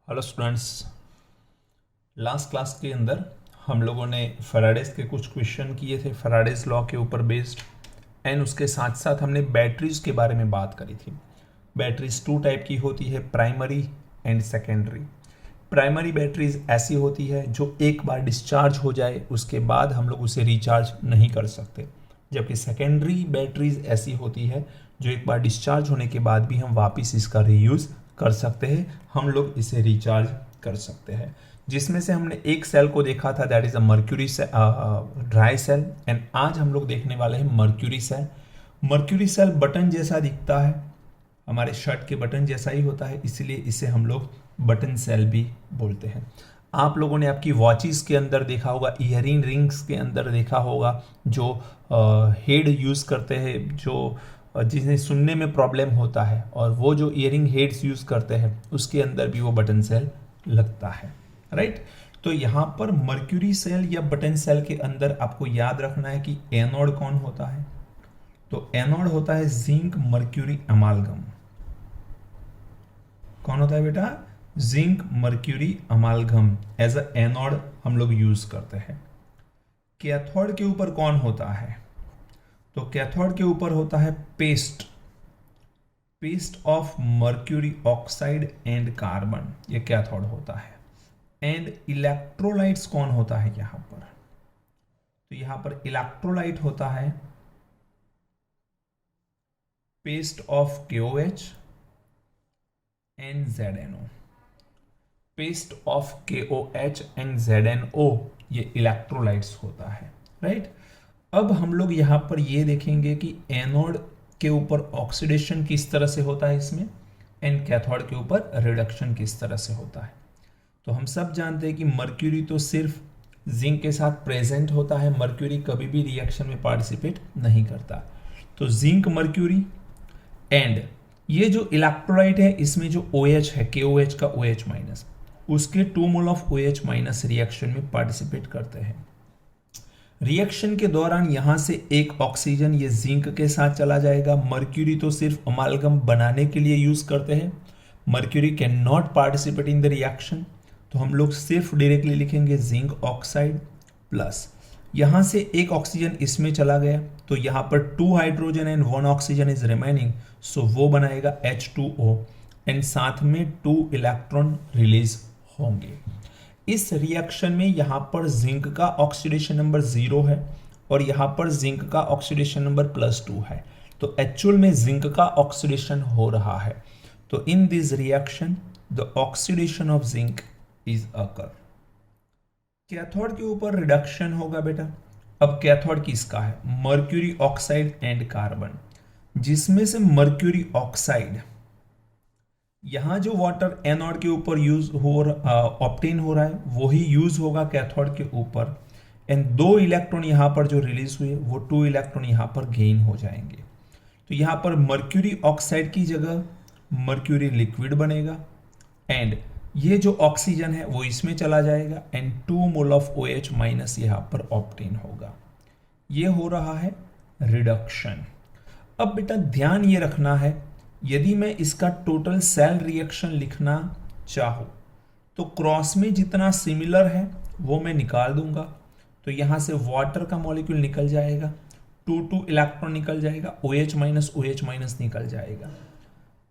Hello students. Last class के अंदर हम लोगों ने फैराडेज के कुछ क्वेश्चन किए थे फैराडेज लॉ के ऊपर बेस्ड, एंड उसके साथ साथ हमने बैटरीज के बारे में बात करी थी। बैटरीज टू टाइप की होती है, primary and secondary. Primary batteries ऐसी होती है जो एक बार डिस्चार्ज हो जाए उसके बाद हम लोग उसे रिचार्ज नहीं कर सकते, जबकि सेकेंडरी बैटरीज ऐसी होती है जो एक बार डिस्चार्ज होने के बाद भी हम वापस इसका रीयूज़ कर सकते हैं, हम लोग इसे रिचार्ज कर सकते हैं। जिसमें से हमने एक सेल को देखा था, that is a mercury dry cell, and आज हम लोग देखने वाले हैं mercury cell. Mercury cell button जैसा दिखता है, हमारे शर्ट के बटन जैसा ही होता है, इसलिए इसे हम लोग बटन सेल भी बोलते हैं। आप लोगों ने आपकी वॉचेस के अंदर देखा होगा, ईयरिंग रिंग्स के अंदर देखा होगा, जो हेड यूज़ करते हैं, जो जिन्हें सुनने में प्रॉब्लम होता है, और वो जो ईयरिंग हेड्स यूज़ करते हैं उसके अंदर भी वो बटन सेल लगता है, राइट। तो यहाँ पर मर्क्यूरी सेल या बटन सेल के अंदर आपको याद रखना है कि एनोड कौन होता है। तो एनोड होता है जिंक मर्क्यूरी अमालगम। कौन होता है बेटा? Zinc mercury amalgam as a anode हम लोग यूज करते हैं। कैथोड के ऊपर कौन होता है? तो कैथोड के ऊपर होता है paste, paste of mercury oxide and carbon, ये कैथोड होता है। एंड इलेक्ट्रोलाइट्स कौन होता है यहां पर? तो यहां पर इलेक्ट्रोलाइट होता है paste of KOH and ZNO। Paste of KOH and ZNO ये इलेक्ट्रोलाइट्स होता है, राइट। अब हम लोग यहां पर ये देखेंगे कि एनोड के ऊपर ऑक्सीडेशन किस तरह से होता है इसमें, एंड कैथोड के ऊपर रिडक्शन किस तरह से होता है। तो हम सब जानते हैं कि मर्क्यूरी तो सिर्फ जिंक के साथ प्रेजेंट होता है, मर्क्यूरी कभी भी रिएक्शन में पार्टिसिपेट नहीं करता। तो जिंक मर्क्यूरी एंड ये जो इलेक्ट्रोलाइट है, इसमें जो OH है, KOH का OH माइनस, उसके 2 mole of OH minus reaction में पार्टिसिपेट करते हैं। रिएक्शन के दौरान यहां से एक ऑक्सीजन ये जिंक के साथ चला जाएगा। मर्क्यूरी तो सिर्फ अमालगम बनाने के लिए यूज करते हैं, mercury can not participate in the reaction. तो हम लोग सिर्फ डायरेक्टली लिखेंगे जिंक ऑक्साइड प्लस, यहां से एक ऑक्सीजन इसमें चला गया तो यहां पर 2 hydrogen and 1 oxygen is remaining, so वो बनाएगा H2O, एंड साथ में 2 इलेक्ट्रॉन रिलीज होंगे। इस रिएक्शन में यहां पर जिंक का ऑक्सीडेशन नंबर 0 है और यहां पर जिंक का ऑक्सीडेशन नंबर +2 है, तो एक्चुअल में जिंक का ऑक्सीडेशन हो रहा है। तो in this reaction the oxidation of zinc is occur. Cathode के ऊपर रिडक्शन होगा बेटा। अब कैथोड किसका है? मर्क्यूरी ऑक्साइड एंड कार्बन, जिसमें से मर्क्यूरी ऑक्साइड, यहां जो वाटर एनोड के ऊपर यूज हो ऑप्टेन हो रहा है वही यूज होगा कैथोड के ऊपर, एंड 2 इलेक्ट्रॉन यहां पर जो रिलीज हुए वो 2 इलेक्ट्रॉन यहां पर गेन हो जाएंगे। तो यहां पर मर्क्यूरी ऑक्साइड की जगह मर्क्यूरी लिक्विड बनेगा, एंड ये जो ऑक्सीजन है वो इसमें चला जाएगा, and 2 mole of OH minus यहां पर ऑप्टेन होगा। ये हो रहा है रिडक्शन। अब बेटा ध्यान ये रखना है, यदि मैं इसका टोटल सेल रिएक्शन लिखना चाहूं तो क्रॉस में जितना सिमिलर है वो मैं निकाल दूंगा। तो यहां से वाटर का मॉलिक्यूल निकल जाएगा, 2 इलेक्ट्रॉन निकल जाएगा, OH माइनस OH माइनस निकल जाएगा।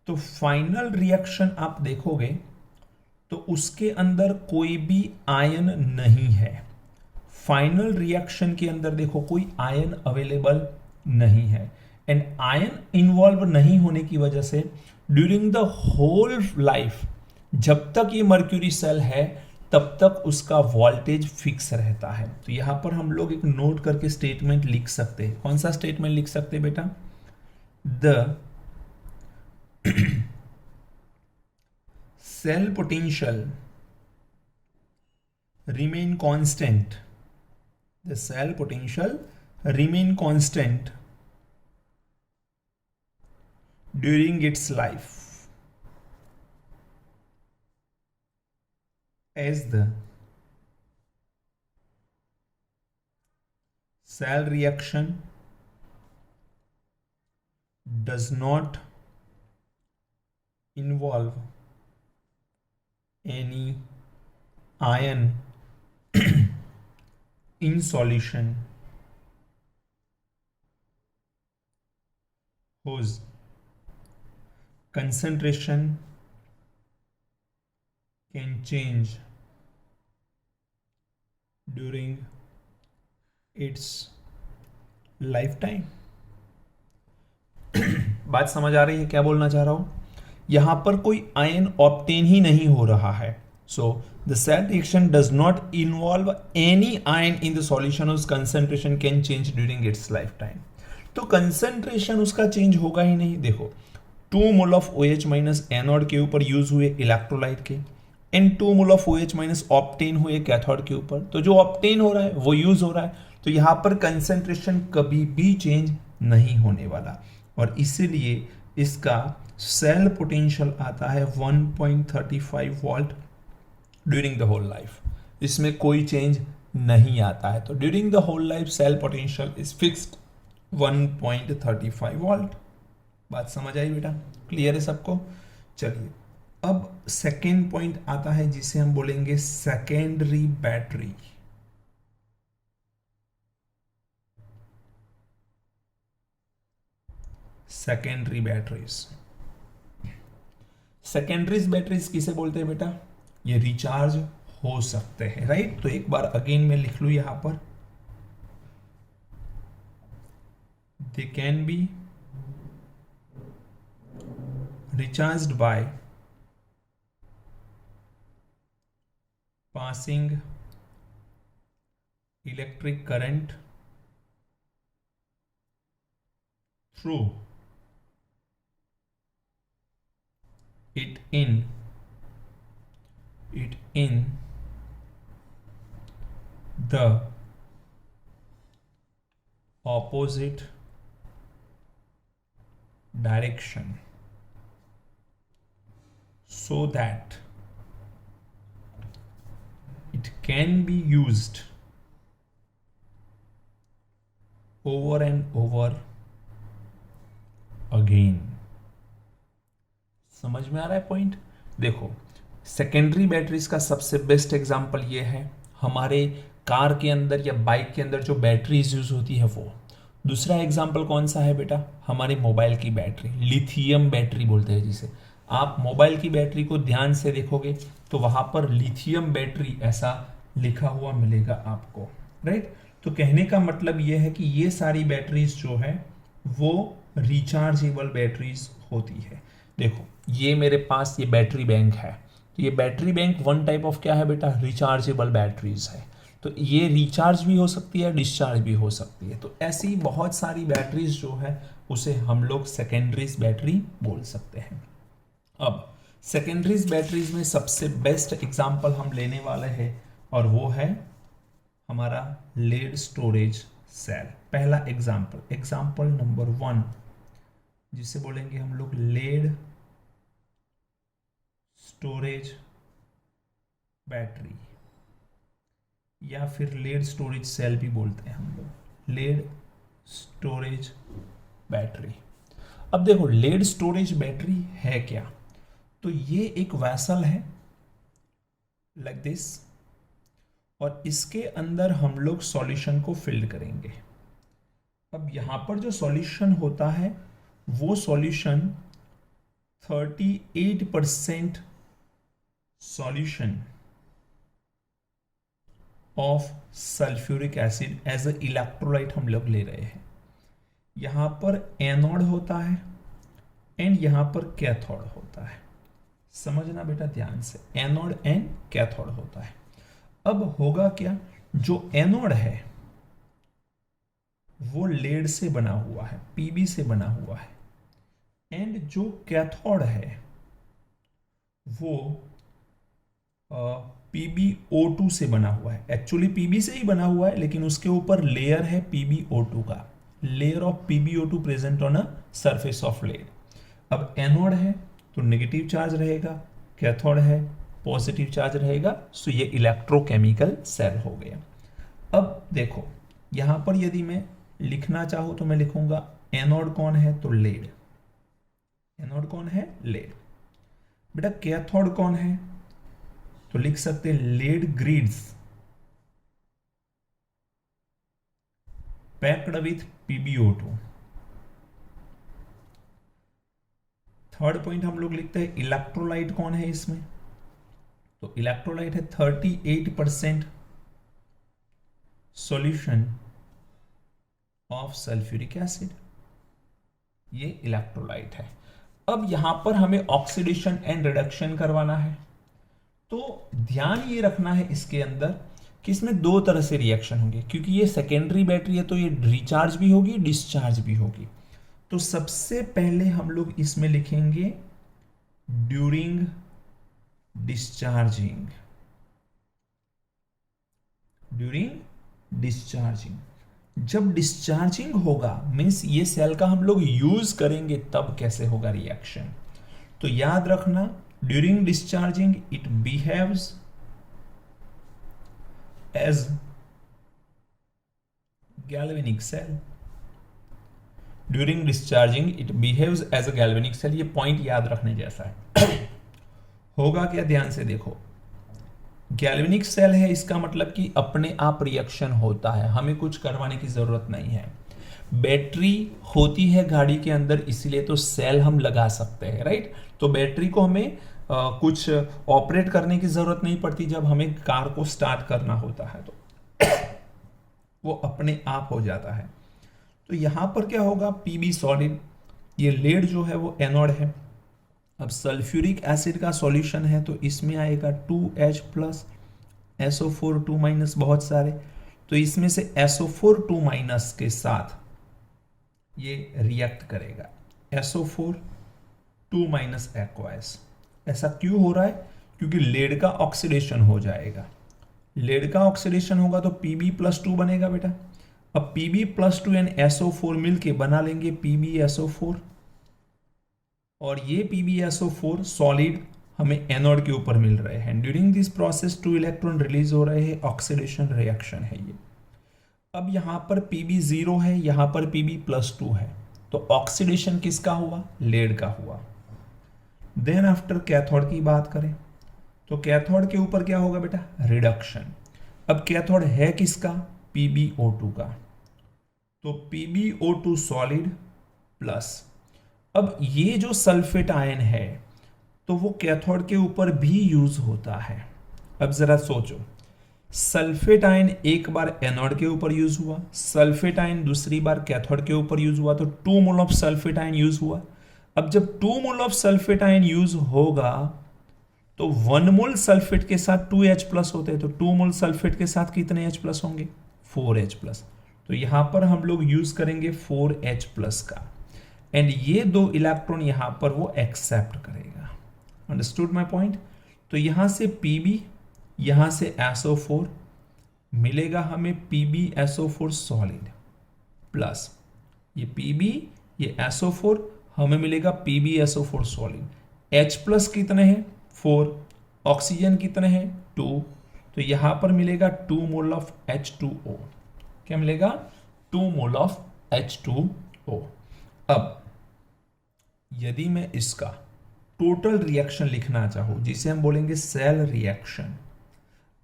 तो फाइनल रिएक्शन आप देखोगे तो उसके अंदर कोई भी आयन नहीं है। फाइनल रिएक्शन के अंदर देखो कोई आयन अवेलेबल नहीं है, एंड आयन इन्वॉल्व नहीं होने की वजह से ड्यूरिंग द होल लाइफ, जब तक ये मर्क्यूरी सेल है तब तक उसका वोल्टेज फिक्स रहता है। तो यहां पर हम लोग एक नोट करके स्टेटमेंट लिख सकते हैं। कौन सा स्टेटमेंट लिख सकते हैं बेटा? The cell potential remain constant, the cell potential remain constant during its life as the cell reaction does not involve any ion in solution whose concentration can change during its lifetime। बात समझ आ रही है क्या बोलना चाह रहा हूं? यहां पर कोई आयन ऑब्टेन ही नहीं हो रहा है। So the set reaction does not involve any ion in the solution, उस concentration can change during its lifetime. तो कंसेंट्रेशन उसका चेंज होगा ही नहीं। देखो 2 mole of OH minus anode के ऊपर यूज हुए इलेक्ट्रोलाइट के, and 2 mole of OH minus obtained हुए कैथोड के ऊपर। तो जो ऑप्टेन हो रहा है वो यूज हो रहा है, तो यहां पर कंसेंट्रेशन कभी भी चेंज नहीं होने वाला, और इसीलिए इसका सेल पोटेंशियल आता है 1.35 volt during the whole life. इसमें कोई चेंज नहीं आता है। तो during the whole life cell potential is fixed 1.35 volt. बात समझ आई बेटा? क्लियर है सबको? चलिए अब सेकेंड पॉइंट आता है जिसे हम बोलेंगे secondary battery. Secondary batteries, secondaries batteries किसे बोलते हैं बेटा? ये रिचार्ज हो सकते हैं, राइट? तो एक बार अगेन मैं लिख लू यहां पर, they can be recharged by passing electric current through it in the opposite direction, so that it can be used over and over again। समझ में आ रहा है पॉइंट? देखो सेकेंडरी बैटरीज का सबसे बेस्ट एग्जांपल ये है, हमारे कार के अंदर या बाइक के अंदर जो बैटरीज यूज होती है वो। दूसरा एग्जांपल कौन सा है बेटा? हमारे मोबाइल की बैटरी, लिथियम बैटरी बोलते हैं जिसे। आप मोबाइल की बैटरी को ध्यान से देखोगे तो वहां पर लिथियम बैटरी ऐसा लिखा हुआ मिलेगा आपको, राइट? तो कहने का मतलब यह है कि ये सारी बैटरीज जो है वो रिचार्जेबल बैटरीज होती है। देखो ये मेरे पास ये बैटरी बैंक है, तो ये battery bank one type of क्या है बेटा? रिचार्जेबल बैटरीज है। तो ये रिचार्ज भी हो सकती है, डिस्चार्ज भी हो सकती है। तो ऐसी बहुत सारी बैटरीज जो है उसे हम लोग सेकेंडरीज बैटरी बोल सकते हैं। अब सेकेंडरीज बैटरीज में सबसे बेस्ट एग्जांपल हम लेने वाले हैं और वो है हमारा लेड स्टोरेज सेल। पहला एग्जांपल नंबर 1 जिसे बोलेंगे हम लोग लेड स्टोरेज बैटरी, या फिर लेड स्टोरेज सेल भी बोलते हैं हम लोग, लेड स्टोरेज बैटरी। अब देखो लेड स्टोरेज बैटरी है क्या? तो ये एक वैसल है लाइक दिस, और इसके अंदर हम लोग सॉल्यूशन को फिल करेंगे। अब यहां पर जो सॉल्यूशन होता है वो solution 38% solution of sulphuric acid as a electrolyte हम लोग ले रहे हैं। यहां पर एनोड होता है एंड यहां पर कैथोड होता है। समझना बेटा ध्यान से, एनोड एंड कैथोड होता है। अब होगा क्या, जो एनोड है वो लेड से बना हुआ है, पीबी से बना हुआ है, एंड जो कैथोड है वो PbO2 से बना हुआ है। एक्चुअली पीबी से ही बना हुआ है, लेकिन उसके ऊपर लेयर है PbO2 का, layer of PbO2 present on a surface of lead. अब एनोड है तो नेगेटिव चार्ज रहेगा, कैथोड है पॉजिटिव चार्ज रहेगा। सो ये इलेक्ट्रोकेमिकल सेल हो गया। अब देखो यहां पर यदि मैं लिखना चाहूं तो मैं लिखूंगा एनोड कौन है? तो लेड। एनोड कौन है? लेड। बेटा कैथोड कौन है? तो लिख सकते हैं lead grids packed with PbO2। Third point हम लोग लिखते हैं इलेक्ट्रोलाइट कौन है इसमें, तो इलेक्ट्रोलाइट है 38% सॉल्यूशन ऑफ सल्फ्यूरिक एसिड, ये इलेक्ट्रोलाइट है। अब यहां पर हमें ऑक्सीडेशन एंड रिडक्शन करवाना है, तो ध्यान ये रखना है इसके अंदर कि इसमें दो तरह से रिएक्शन होंगे, क्योंकि ये सेकेंडरी बैटरी है तो ये रिचार्ज भी होगी डिस्चार्ज भी होगी। तो सबसे पहले हम लोग इसमें लिखेंगे ड्यूरिंग डिस्चार्जिंग, ड्यूरिंग डिस्चार्जिंग। जब डिस्चार्जिंग होगा मीन्स ये सेल का हम लोग यूज करेंगे तब कैसे होगा रिएक्शन, तो याद रखना during discharging it behaves as galvanic cell, during discharging it behaves as a galvanic cell. ये पॉइंट याद रखने जैसा है। होगा क्या, ध्यान से देखो, गैल्वेनिक सेल है इसका मतलब कि अपने आप रिएक्शन होता है, हमें कुछ करवाने की जरूरत नहीं है। बैटरी होती है गाड़ी के अंदर इसीलिए तो सेल हम लगा सकते हैं, राइट। तो बैटरी को हमें कुछ ऑपरेट करने की जरूरत नहीं पड़ती, जब हमें कार को स्टार्ट करना होता है तो वो अपने आप हो जाता है। तो यहां पर क्या होगा, Pb सॉलिड, ये लेड जो है वो एनोड है। अब सल्फ्यूरिक एसिड का सॉल्यूशन है तो इसमें आएगा 2H प्लस SO4 2 माइनस बहुत सारे, तो इसमें से SO4 2 माइनस के साथ ये रिएक्ट करेगा SO4 2 माइनस एक्वास। ऐसा क्यों हो रहा है, क्योंकि लेड का ऑक्सीडेशन हो जाएगा, लेड का ऑक्सीडेशन होगा तो Pb+2 बनेगा बेटा। अब Pb+2 एंड SO4 मिलके बना लेंगे PbSO4, और ये PbSO4 सॉलिड हमें एनोड के ऊपर मिल रहे हैं। During this process 2 electron release हो रहे हैं, ऑक्सीडेशन रिएक्शन है ये। अब यहां पर Pb 0 है, यहां पर Pb+2 है, तो ऑक्सीडेशन किसका हुआ, लेड का हुआ। देन आफ्टर कैथोड की बात करें तो कैथोड के ऊपर क्या होगा बेटा, रिडक्शन। अब कैथोड है किसका, PbO2 का, तो PbO2 सॉलिड प्लस, अब ये जो सल्फेट आयन है तो वो कैथोड के ऊपर भी यूज होता है। अब जरा सोचो, सल्फेट आयन एक बार एनोड के ऊपर यूज हुआ, सल्फेट आयन दूसरी बार कैथोड के ऊपर यूज हुआ, तो 2 mole of sulphate ion use हुआ। अब जब 2 mole of sulphate ion use होगा तो 1 मोल सल्फेट के साथ 2H प्लस होते हैं, तो 2 मोल सल्फेट के साथ कितने H प्लस होंगे, 4H प्लस। तो यहां पर हम लोग यूज करेंगे 4H प्लस का, एंड ये 2 इलेक्ट्रॉन यहां पर वो एक्सेप्ट करेगा। Understood my point. तो यहां से Pb, यहां से SO4 मिलेगा हमें PbSO4 सॉलिड प्लस ये Pb, ये SO4 हमें मिलेगा PbSO4 सॉलिड। H प्लस कितने हैं, 4, ऑक्सीजन कितने हैं, 2, तो यहां पर मिलेगा 2 मोल ऑफ H2O। क्या मिलेगा, 2 मोल ऑफ H2O। अब यदि मैं इसका टोटल रिएक्शन लिखना चाहूं जिसे हम बोलेंगे सेल रिएक्शन,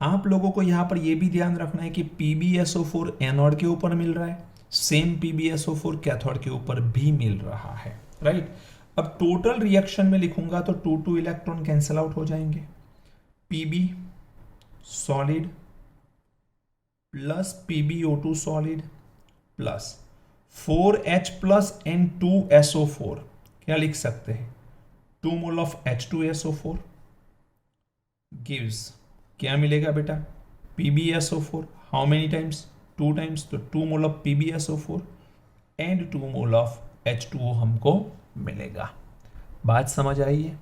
आप लोगों को यहां पर यह भी ध्यान रखना है कि PbSO4 एनोड के ऊपर मिल रहा है, सेम PbSO4 कैथोड के ऊपर भी मिल रहा है, राइट। अब टोटल रिएक्शन में लिखूंगा तो 2 इलेक्ट्रॉन कैंसिल आउट हो जाएंगे, Pb solid plus PbO2 solid plus 4H plus and 2SO4, क्या लिख सकते हैं, 2 मोल ऑफ H2SO4 गिव्स, क्या मिलेगा बेटा, PbSO4 how many times, 2 times, तो 2 mole of PbSO4 and 2 mole of H2O हमको मिलेगा। बात समझ आई है।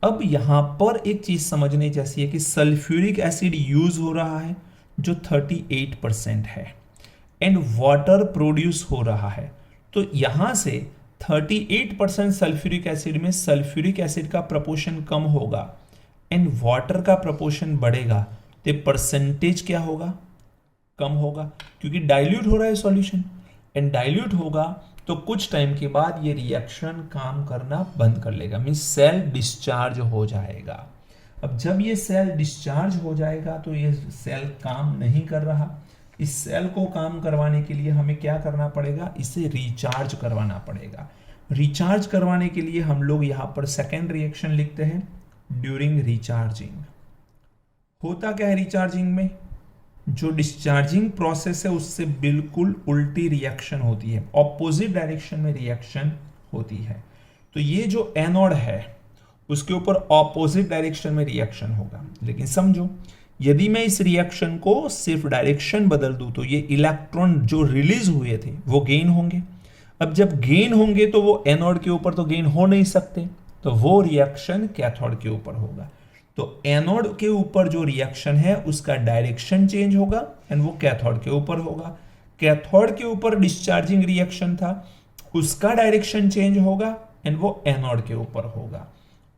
अब यहां पर एक चीज समझने जैसी है कि सल्फ्यूरिक एसिड यूज हो रहा है जो 38% है, एंड वाटर प्रोड्यूस हो रहा है, तो यहां से 38% सल्फ्यूरिक एसिड में सल्फ्यूरिक एसिड का प्रपोर्शन कम होगा एंड वाटर का प्रपोर्शन बढ़ेगा, तो परसेंटेज क्या होगा, कम होगा, क्योंकि डाइल्यूट हो रहा है सॉल्यूशन, एंड डाइल्यूट होगा तो कुछ टाइम के बाद ये रिएक्शन काम करना बंद कर लेगा, मींस सेल डिस्चार्ज हो जाएगा। अब जब ये सेल डिस्चार्ज हो जाएगा तो ये सेल काम नहीं कर रहा। इस सेल को काम करवाने के लिए हमें क्या करना पड़ेगा, इसे रिचार्ज करवाना पड़ेगा। रिचार्ज करवाने के लिए हम लोग यहां पर सेकेंड रिएक्शन लिखते हैं, ड्यूरिंग रिचार्जिंग। होता क्या है रिचार्जिंग में, जो डिस्चार्जिंग प्रोसेस है उससे बिल्कुल उल्टी रिएक्शन होती है, ऑपोजिट डायरेक्शन में रिएक्शन होती है। तो ये जो एनोड है उसके ऊपर ऑपोजिट डायरेक्शन में रिएक्शन होगा। लेकिन समझो, यदि मैं इस रिएक्शन को सिर्फ डायरेक्शन बदल दूं तो ये इलेक्ट्रॉन जो रिलीज हुए थे वो गेन होंगे। अब जब गेन होंगे तो वो एनोड के ऊपर तो गेन हो नहीं सकते, तो वो रिएक्शन कैथोड के ऊपर होगा। तो एनोड के ऊपर जो रिएक्शन है उसका डायरेक्शन चेंज होगा एंड वो कैथोड के ऊपर होगा। कैथोड के ऊपर डिस्चार्जिंग रिएक्शन था, उसका डायरेक्शन चेंज होगा एंड वो एनोड के ऊपर होगा।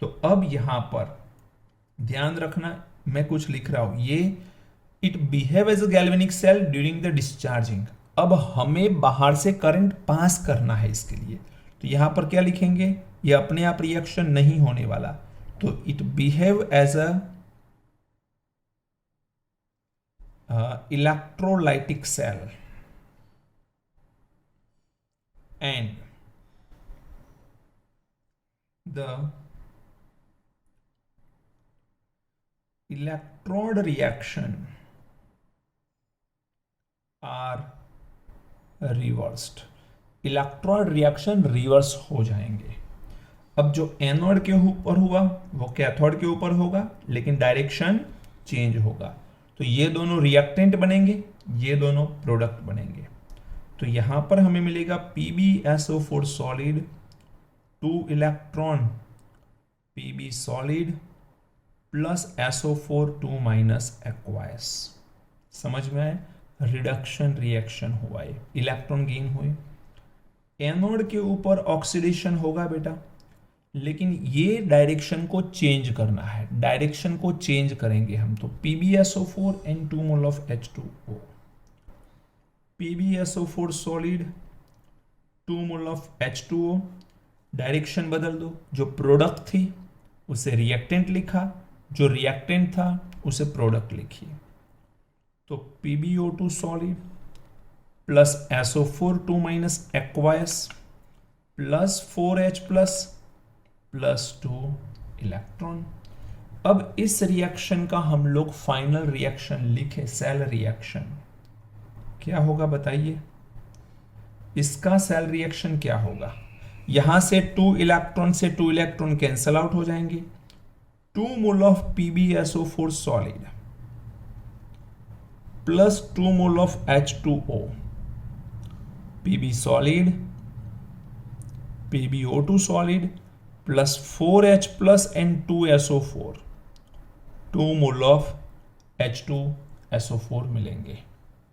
तो अब यहां पर ध्यान रखना, मैं कुछ लिख रहा हूं, ये it behave as a galvanic cell during the discharging. अब हमें बाहर से करंट पास करना है इसके लिए, तो यहां पर क्या लिखेंगे, ये अपने आप रिएक्शन नहीं होने वाला, तो it behave as a electrolytic cell and the electrode reaction are reversed। Electrode reaction reverse हो जाएंगे। अब जो एनोड के ऊपर हुआ वो कैथोड के ऊपर होगा, लेकिन डायरेक्शन चेंज होगा। तो ये दोनों रिएक्टेंट बनेंगे, ये दोनों प्रोडक्ट बनेंगे। तो यहां पर हमें मिलेगा PbSO4 solid 2 electron Pb solid plus SO4 2 minus aqueous. समझ में आए, रिडक्शन रिएक्शन हुआ है, इलेक्ट्रॉन गेन हुए। एनोड के ऊपर ऑक्सीडेशन होगा बेटा, लेकिन ये डायरेक्शन को चेंज करना है, डायरेक्शन को चेंज करेंगे हम। तो PbSO4 and 2 mole of H2O, PbSO4 solid 2 mole of H2O, direction बदल दो, जो प्रोडक्ट थी उसे रिएक्टेंट लिखा, जो रिएक्टेंट था उसे प्रोडक्ट लिखिए। तो PbO2 solid plus SO4 2 minus aqueous plus 4H plus plus 2 electron. अब इस रिएक्शन का हम लोग फाइनल रिएक्शन लिखे, सेल रिएक्शन क्या होगा बताइए, इसका सेल रिएक्शन क्या होगा। यहां से 2 इलेक्ट्रॉन से 2 इलेक्ट्रॉन कैंसल आउट हो जाएंगे। 2 mole of PbSO4 solid plus 2 mole of H2O, Pb solid PbO2 solid plus 4H plus and 2SO4, 2 mole of H2SO4 मिलेंगे।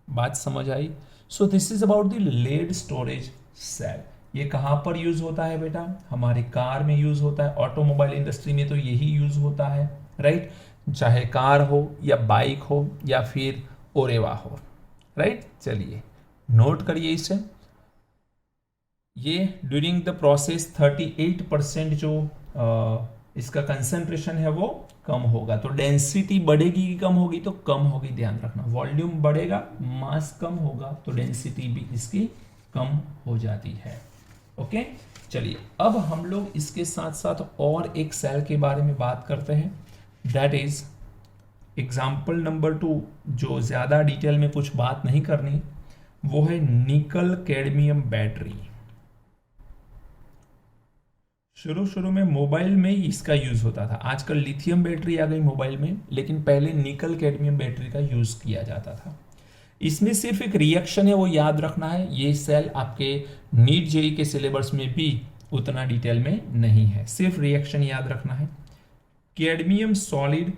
बात समझ आई। So this is about the lead storage cell. ये कहाँ पर use होता है बेटा, हमारे कार में यूज होता है, ऑटोमोबाइल इंडस्ट्री में तो यही यूज होता है, राइट। चाहे कार हो या बाइक हो या फिर ओरेवा हो, राइट। चलिए नोट करिए इसे। ये ड्यूरिंग द प्रोसेस 38% जो इसका कंसंट्रेशन है वो कम होगा। तो डेंसिटी बढ़ेगी कि कम होगी, तो कम होगी, ध्यान रखना। वॉल्यूम बढ़ेगा, मास कम होगा, तो डेंसिटी भी इसकी कम हो जाती है। ओके चलिए, अब हम लोग इसके साथ साथ और एक सेल के बारे में बात करते हैं, दैट इज एग्जाम्पल नंबर 2, जो ज्यादा डिटेल में कुछ बात नहीं करनी, वो है निकल कैडमियम बैटरी। शुरू में मोबाइल में ही इसका यूज होता था, आजकल लिथियम बैटरी आ गई मोबाइल में, लेकिन पहले निकल कैडमियम बैटरी का यूज किया जाता था। इसमें सिर्फ एक रिएक्शन है, वो याद रखना है। ये सेल आपके नीट जेई के सिलेबस में भी उतना डिटेल में नहीं है, सिर्फ रिएक्शन याद रखना है। Cadmium solid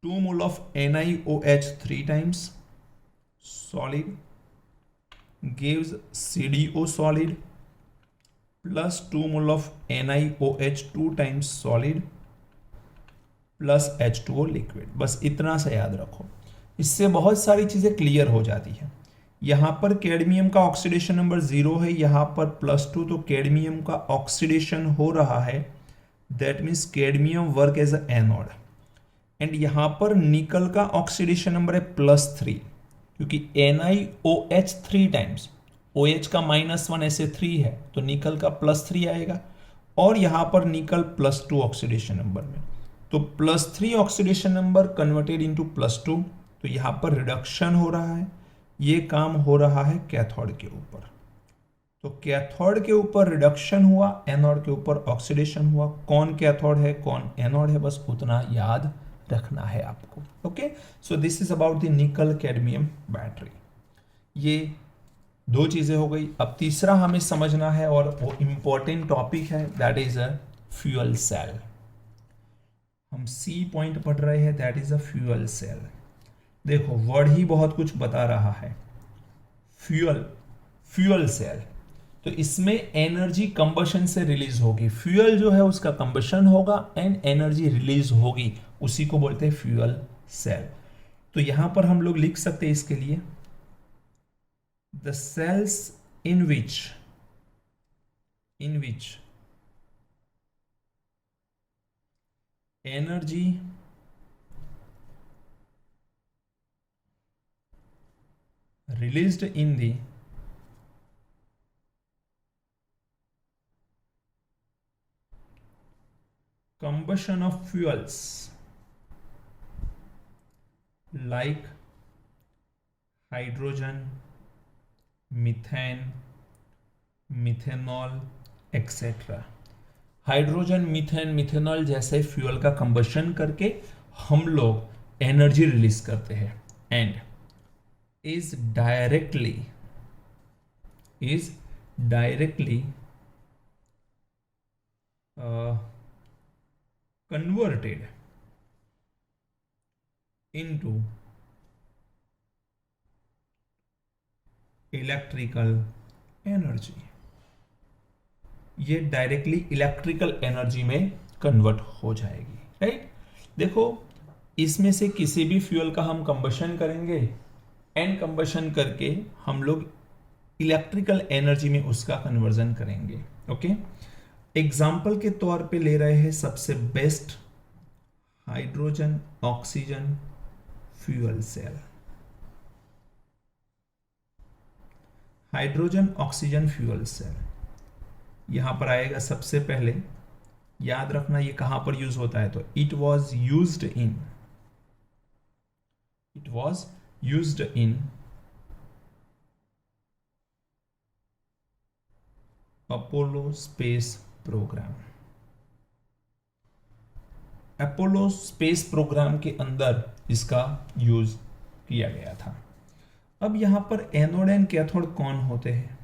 2 mole of NiOH 3 times solid gives CdO solid plus 2 mole of NiOH 2 times solid plus H2O liquid. बस इतना सा याद रखो, इससे बहुत सारी चीजें क्लियर हो जाती है। यहां पर कैडमियम का ऑक्सीडेशन नंबर 0 है, यहां पर +2, तो कैडमियम का ऑक्सीडेशन हो रहा है that means cadmium work as a anode. And यहां पर निकल का ऑक्सीडेशन नंबर है +3, क्योंकि NiOH 3 टाइम्स, OH का -1 ऐसे 3 है तो निकल का +3 आएगा, और यहां पर निकल +2 ऑक्सीडेशन नंबर में, तो +3 ऑक्सीडेशन नंबर कन्वर्टेड इनटू +2, तो यहां पर रिडक्शन हो रहा है। ये काम हो रहा है कैथोड के ऊपर, तो कैथोड के ऊपर रिडक्शन हुआ, एनोड के ऊपर ऑक्सीडेशन हुआ। कौन कैथोड है कौन एनोड है, बस उतना याद रखना है आपको। Okay, so this is about the निकल कैडमियम बैटरी। ये दो चीजें हो गई। अब तीसरा हमें समझना है और वो इंपॉर्टेंट टॉपिक है, that is a fuel cell. हम सी पॉइंट पढ़ रहे हैं, that is a fuel cell. देखो वर्ड ही बहुत कुछ बता रहा है, फ्यूल, फ्यूल सेल। तो इसमें एनर्जी कंबशन से रिलीज होगी, फ्यूल जो है उसका कंबशन होगा एंड एनर्जी रिलीज होगी, उसी को बोलते हैं फ्यूल सेल। तो यहां पर हम लोग लिख सकते हैं इसके लिए, the cells in which energy released in the combustion of fuels like hydrogen, methane, methanol etc. Hydrogen, methane, methanol जैसे फ्यूल का कंबशन करके हम लोग एनर्जी रिलीज करते हैं, and is directly converted into electrical energy. ये डायरेक्टली इलेक्ट्रिकल एनर्जी में convert हो जाएगी, राइट। देखो इसमें से किसी भी फ्यूल का हम कंबशन करेंगे एंड कंबशन करके हम लोग इलेक्ट्रिकल एनर्जी में उसका कन्वर्जन करेंगे। ओके, एग्जाम्पल के तौर पे ले रहे हैं सबसे best hydrogen oxygen fuel cell. Hydrogen oxygen fuel cell यहां पर आएगा सबसे पहले। याद रखना ये कहां पर यूज होता है, तो it was used in Apollo space program. Apollo space program के अंदर इसका यूज किया गया था। अब यहां पर एनोड एंड कैथोड कौन होते हैं,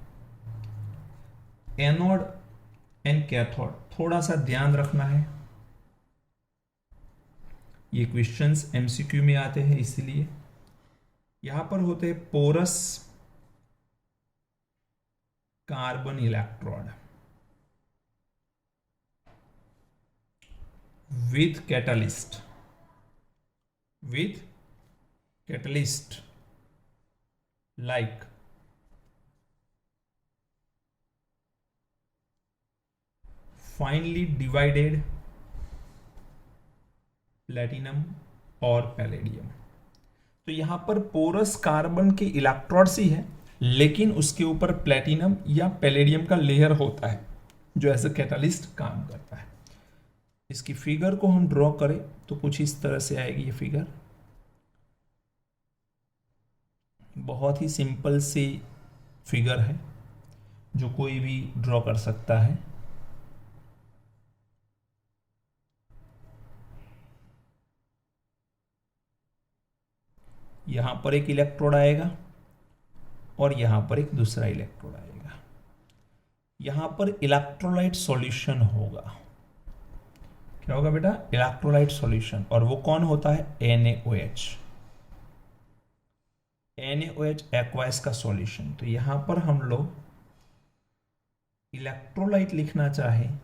एनोड एंड कैथोड थोड़ा सा ध्यान रखना है, ये क्वेश्चंस एमसीक्यू में आते हैं, इसलिए यहां पर होते हैं porous carbon electrode with catalyst like finely divided platinum और पैलेडियम। तो यहां पर पोरस कार्बन के इलेक्ट्रोड्स ही है, लेकिन उसके ऊपर प्लेटिनम या पैलेडियम का लेयर होता है जो एज ए कैटलिस्ट काम करता है। इसकी फिगर को हम ड्रॉ करें तो कुछ इस तरह से आएगी ये फिगर। बहुत ही सिंपल सी फिगर है जो कोई भी ड्रॉ कर सकता है। यहां पर एक इलेक्ट्रोड आएगा और यहां पर एक दूसरा इलेक्ट्रोड आएगा। यहां पर इलेक्ट्रोलाइट सॉल्यूशन होगा। क्या होगा बेटा, इलेक्ट्रोलाइट सॉल्यूशन, और वो कौन होता है, NaOH। NaOH एक्वायस का सॉल्यूशन। तो यहां पर हम लोग इलेक्ट्रोलाइट लिखना चाहें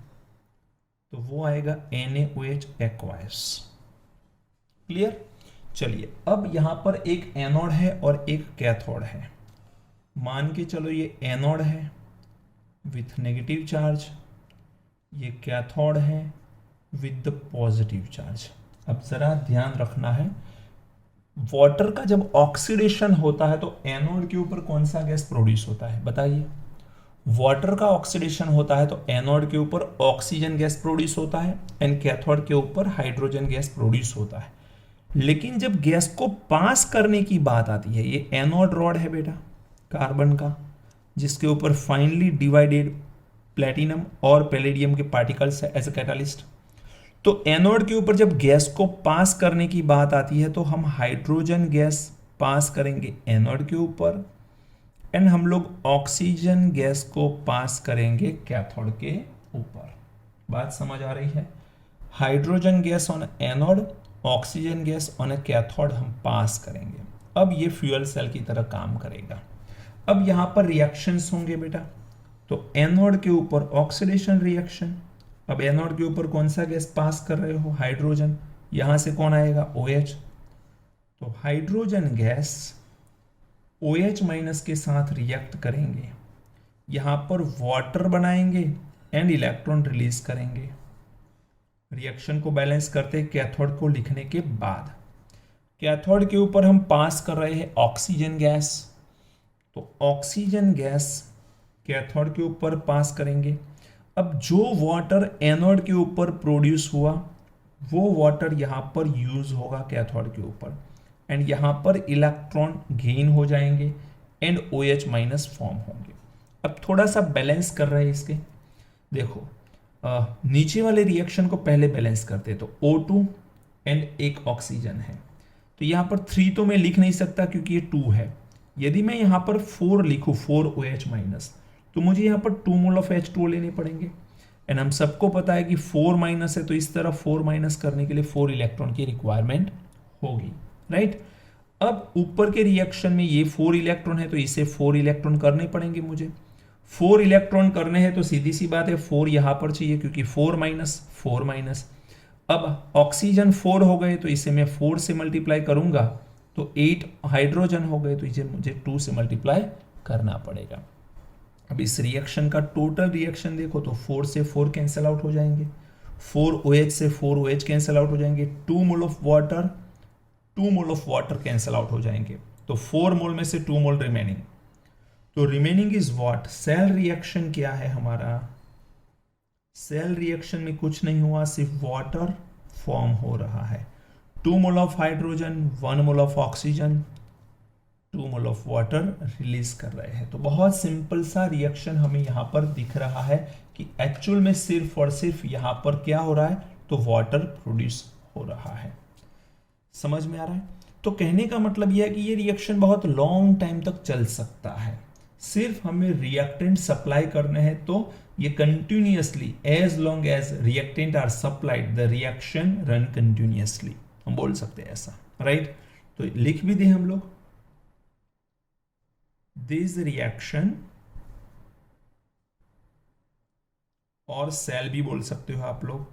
तो वो आएगा NaOH एक्वायस। क्लियर। चलिए अब यहां पर एक एनोड है और एक कैथोड है। मान के चलो ये एनोड है विथ नेगेटिव चार्ज, ये कैथोड है विद द पॉजिटिव चार्ज। अब जरा ध्यान रखना है, वाटर का जब ऑक्सीडेशन होता है तो एनोड के ऊपर कौन सा गैस प्रोड्यूस होता है बताइए। वाटर का ऑक्सीडेशन होता है तो एनोड के ऊपर ऑक्सीजन गैस प्रोड्यूस होता है एंड कैथोड के ऊपर हाइड्रोजन गैस प्रोड्यूस होता है। लेकिन जब गैस को पास करने की बात आती है, ये एनोड रॉड है बेटा कार्बन का, जिसके ऊपर फाइनली डिवाइडेड प्लेटिनम और पैलेडियम के पार्टिकल्स है एज अ कैटालिस्ट। तो एनोड के ऊपर जब गैस को पास करने की बात आती है तो हम हाइड्रोजन गैस पास करेंगे एनोड के ऊपर एंड हम लोग ऑक्सीजन गैस को पास करेंगे कैथोड के ऊपर। बात समझ आ रही है? Hydrogen gas on anode, oxygen gas on A cathode हम पास करेंगे। अब ये फ्यूल सेल की तरह काम करेगा। अब यहां पर रिएक्शंस होंगे बेटा, तो एनोड के ऊपर ऑक्सीडेशन रिएक्शन। अब एनोड के ऊपर कौन सा गैस पास कर रहे हो? हाइड्रोजन। यहां से कौन आएगा? OH। तो हाइड्रोजन गैस OH माइनस के साथ रिएक्ट करेंगे, यहां पर वाटर बनाएंगे एंड इलेक्ट्रॉन रिलीज करेंगे। रिएक्शन को बैलेंस करते हैं कैथोड को लिखने के बाद। कैथोड के ऊपर हम पास कर रहे हैं ऑक्सीजन गैस, तो ऑक्सीजन गैस कैथोड के ऊपर पास करेंगे। अब जो वाटर एनोड के ऊपर प्रोड्यूस हुआ वो वाटर यहां पर यूज होगा कैथोड के ऊपर एंड यहां पर इलेक्ट्रॉन गेन हो जाएंगे एंड OH माइनस फॉर्म होंगे। अब थोड़ा सा बैलेंस कर रहे हैं इसके, देखो नीचे वाले रिएक्शन को पहले बैलेंस करते हैं। तो O2 एंड एक ऑक्सीजन है, तो यहां पर 3 तो मैं लिख नहीं सकता क्योंकि ये 2 है। यदि मैं यहां पर 4 लिखूं, 4 OH माइनस, तो मुझे यहां पर 2 मोल ऑफ H2O लेने पड़ेंगे एंड हम सबको पता है कि 4 माइनस है तो इस तरह 4 माइनस करने के लिए 4 इलेक्ट्रॉन की रिक्वायरमेंट होगी, राइट। अब ऊपर के रिएक्शन में ये 4 इलेक्ट्रॉन है तो इसे 4 इलेक्ट्रॉन करने पड़ेंगे मुझे। 4 इलेक्ट्रॉन करने हैं तो सीधी सी बात है 4 यहां पर चाहिए क्योंकि 4 माइनस 4 माइनस। अब ऑक्सीजन 4 हो गए तो इसे मैं 4 से मल्टीप्लाई करूंगा तो 8 हाइड्रोजन हो गए तो इसे मुझे 2 से मल्टीप्लाई करना पड़ेगा। अब इस रिएक्शन का टोटल रिएक्शन देखो तो 4 से 4 कैंसिल आउट हो जाएंगे, 4 OH से 4 OH कैंसिल आउट हो जाएंगे, 2 mole of water 2 mole of water cancel out हो जाएंगे, तो 4 मोल में से 2 मोल रिमेनिंग। तो remaining is what? Cell reaction क्या है हमारा? सेल रिएक्शन में कुछ नहीं हुआ, सिर्फ वाटर फॉर्म हो रहा है। 2 mole of hydrogen, 1 mole of oxygen, 2 mole of water release कर रहे हैं। तो बहुत सिंपल सा रिएक्शन हमें यहां पर दिख रहा है कि एक्चुअल में सिर्फ और सिर्फ यहां पर क्या हो रहा है, तो वाटर प्रोड्यूस हो रहा है। समझ में आ रहा है? तो कहने का मतलब यह है कि ये रिएक्शन बहुत लॉन्ग टाइम तक चल सकता है, सिर्फ हमें रिएक्टेंट सप्लाई करने हैं तो ये continuously, as long as reactant are supplied the reaction run continuously, हम बोल सकते हैं ऐसा, राइट। तो लिख भी दें हम लोग, दिस रिएक्शन, और सेल भी बोल सकते हो आप लोग,